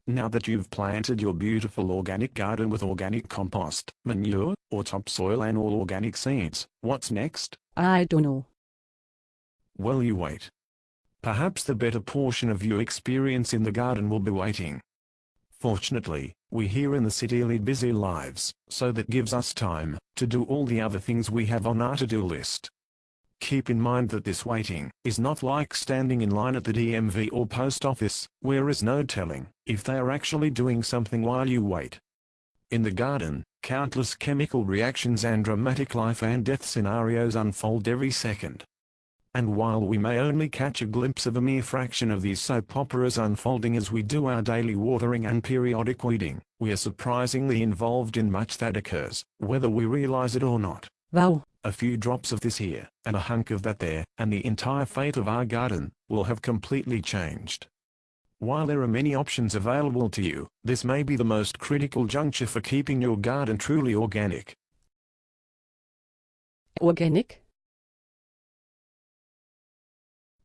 Now that you've planted your beautiful organic garden with organic compost, manure, or topsoil and all organic seeds, what's next? I don't know. Well, you wait. Perhaps the better portion of your experience in the garden will be waiting. Fortunately, we here in the city lead busy lives, so that gives us time to do all the other things we have on our to-do list. Keep in mind that this waiting is not like standing in line at the DMV or post office, where is no telling if they are actually doing something while you wait. In the garden, countless chemical reactions and dramatic life and death scenarios unfold every second. And while we may only catch a glimpse of a mere fraction of these soap operas unfolding as we do our daily watering and periodic weeding, we are surprisingly involved in much that occurs, whether we realize it or not. Wow. A few drops of this here, and a hunk of that there, and the entire fate of our garden will have completely changed. While there are many options available to you, this may be the most critical juncture for keeping your garden truly organic. Organic?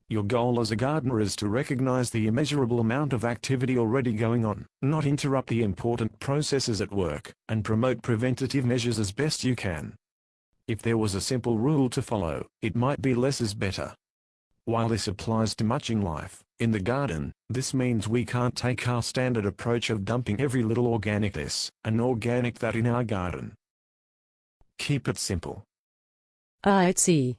Your goal as a gardener is to recognize the immeasurable amount of activity already going on, not interrupt the important processes at work, and promote preventative measures as best you can. If there was a simple rule to follow, it might be less is better. While this applies to much in life, in the garden, this means we can't take our standard approach of dumping every little organic this and organic that in our garden. Keep it simple. I see.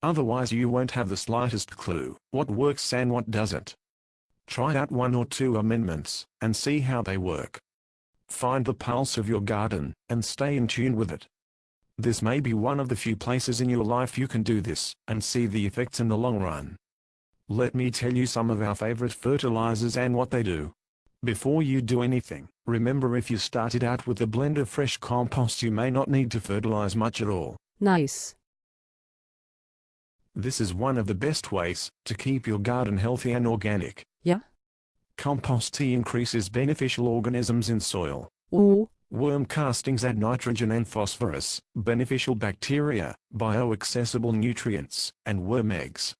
Otherwise you won't have the slightest clue what works and what doesn't. Try out 1 or 2 amendments, and see how they work. Find the pulse of your garden, and stay in tune with it. This may be one of the few places in your life you can do this, and see the effects in the long run. Let me tell you some of our favorite fertilizers and what they do. Before you do anything, remember if you started out with a blend of fresh compost you may not need to fertilize much at all. Nice. This is one of the best ways to keep your garden healthy and organic. Yeah? Compost tea increases beneficial organisms in soil. Ooh. Worm castings add nitrogen and phosphorus, beneficial bacteria, bioaccessible nutrients, and worm eggs.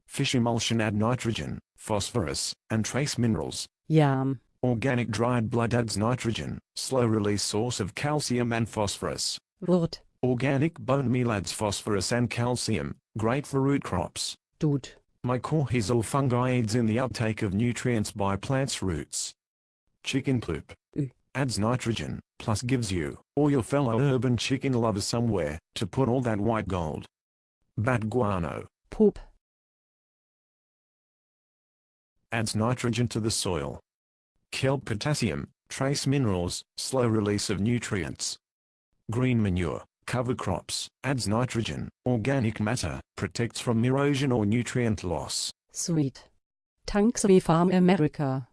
Fish emulsion add nitrogen, phosphorus, and trace minerals. Yum. Organic dried blood adds nitrogen, slow-release source of calcium and phosphorus. What? Organic bone meal adds phosphorus and calcium, great for root crops. Dude. Mycorrhizal fungi aids in the uptake of nutrients by plants' roots. Chicken poop adds nitrogen, plus gives you, or your fellow urban chicken lovers somewhere, to put all that white gold. Bat guano Poop. adds nitrogen to the soil. Kelp potassium, trace minerals, slow release of nutrients. Green manure, cover crops, adds nitrogen, organic matter, protects from erosion or nutrient loss. Sweet. Thanks we Farm America.